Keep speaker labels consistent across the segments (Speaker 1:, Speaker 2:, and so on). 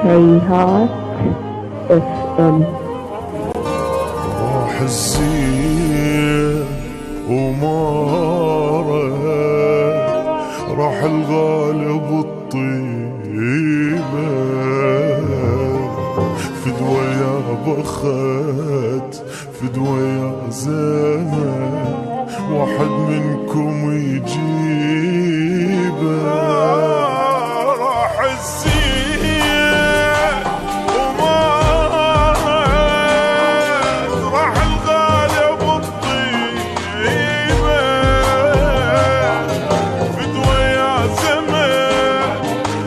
Speaker 1: هيهات اف ام.
Speaker 2: راح الزين ومارة، راح الغالب الطيبة، فدوى يا بخت فدوى يا زمان، واحد منكم يجيبه. راح الزين ومارة، راح الغالب الطيبة، فدوى يا زمان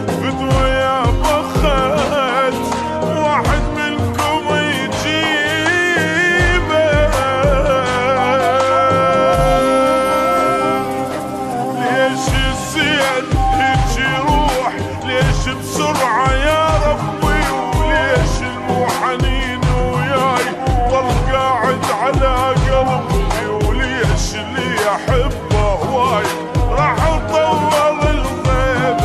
Speaker 2: فدوى يا بخت، واحد منكم يجيبه. ليش الزين هيك يروح، ليش بسرعة يا ربي، وليش المو حنين وياي ضل قاعد على قلبي، وليش اللي أحبه هواي راح أطول الغيب.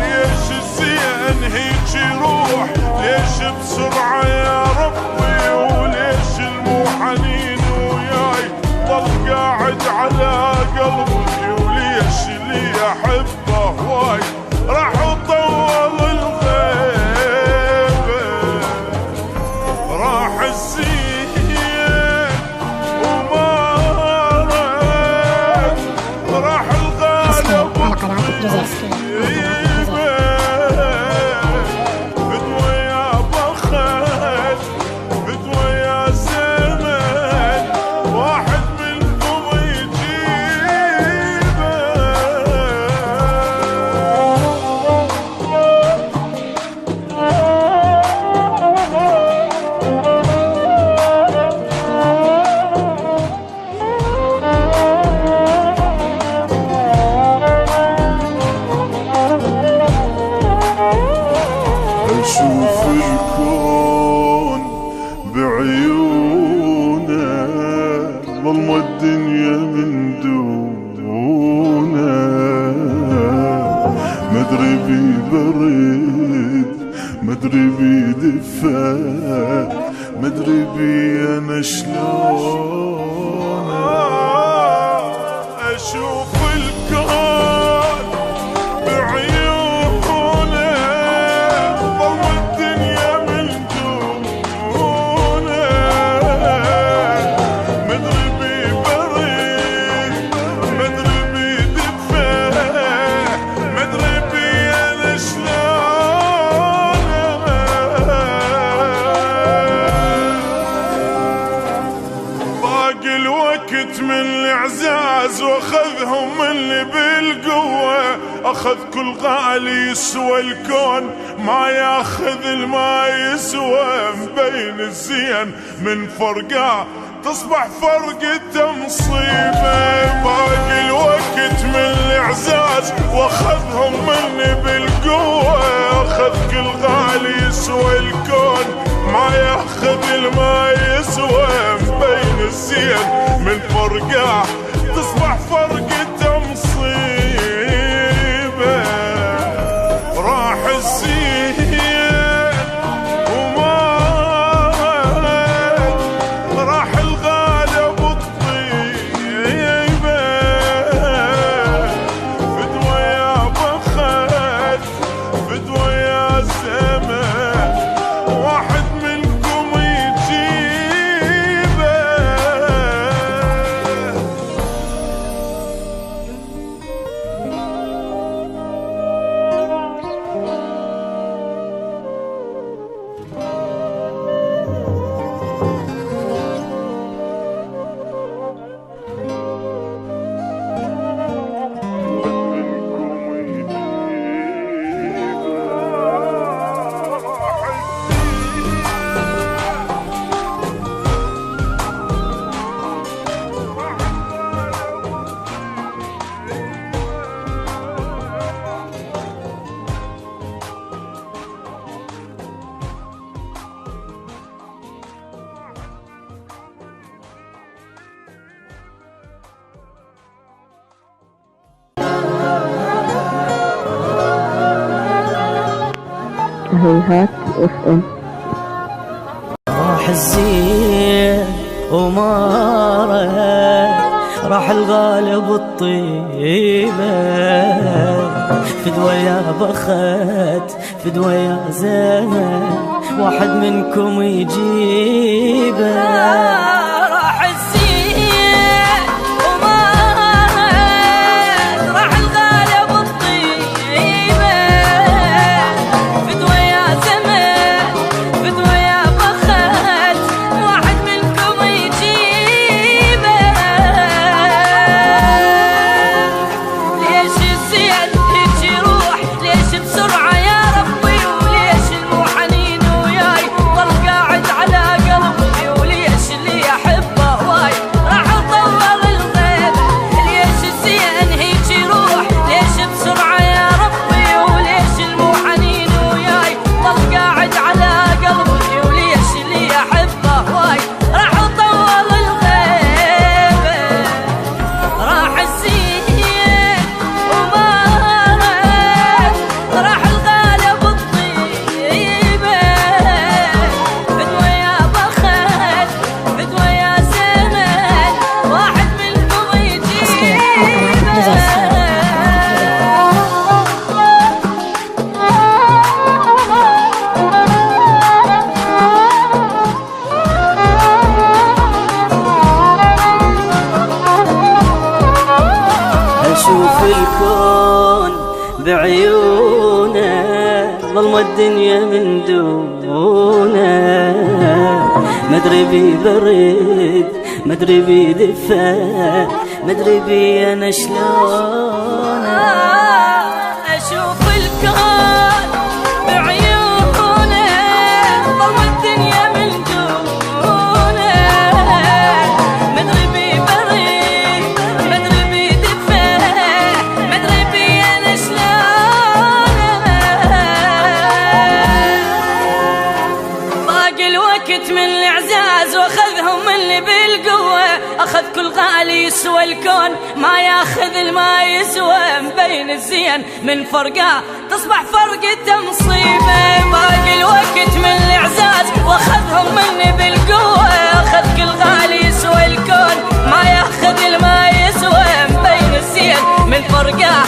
Speaker 2: ليش الزين هيك يروح، ليش بسرعة يا ربي، وليش المو حنين وياي ضل قاعد على قلبي، وليش اللي أحبه هواي راح أطول الغيبة. راح الزين ومارت، راح الغالب الطيبة، فدوى يا بخت فدوى يا زمان، واحد منكم يجيبه. أشوف الكون بعيونه، ظلمة الدنيا من دونه، مدري بي برد مدري بي دفا، مدري بي أنا شلون. أشوف الكون بعيونه، ظلم الدنيا من دونه، مدري بي برد مدري بي دفا، مدري بي أنا شلون. باقي الوقت من الإعزاز واخذهم مني بالقوة، اخذ كل غالي يسوى الكون ما ياخذ الما يسوى، مبين الزين من فرقه تصبح فرقته مصيبة. باقي الوقت من الإعزاز واخذهم مني بالقوة، اخذ كل غالي يسوى الكون ما ياخذ الما يسوى، مبين الزين من فرقه تصبح فرقته مصيبة. راح الزين ومات، راح الغالب الطيبة، فدوى يا بخت
Speaker 1: هيهات اف ام.
Speaker 3: راح الزين ومارت، راح الغالب الطيبة، فدوى يا بخت فدوى يا زين، واحد منكم يجيبه. راح الزين ومارت، راح الغالب الطيبة، فدوى يا زين فدوى يا بخت، واحد منكم يجيبه. ليش الزين هيك يروح، ليش بسرعة يا ربي، وليش المحنين وياي ضل قاعد على قلبي، وليش اللي أحبه واي راح أطول الغيب. ليش الزين هيك يروح، ليش بسرعة يا ربي، وليش المحنين وياي ضل قاعد على قلبي، وليش اللي أحبه واي راح أطول الغيب. راح الزين ومارت، راح الغالب الطيبة، فدوى يا بخت فدوى يا زمن، واحد منكم أشوف الكون بعيونه، ظلمة الدنيا من دونه، مدري بي برد مدري بي دفا، مدري بي أنا شلون. أشوف الكون بعيونه، ظلمة الدنيا من دونه، مدري بي برد مدري بي دفا، مدري بي أنا شلون. باقي الوقت من الإعزاز واخذهم اللي بالقوة، أخذ كل غالي يسوى الكون ما ياخذ الما يسوى، مبين الزين من فرقه تصبح فرقته مصيبة. باقي الوقت من الإعزاز واخذهم مني بالقوة، أخذ كل غالي يسوى الكون ما ياخذ الما يسوى، مبين الزين من فرقه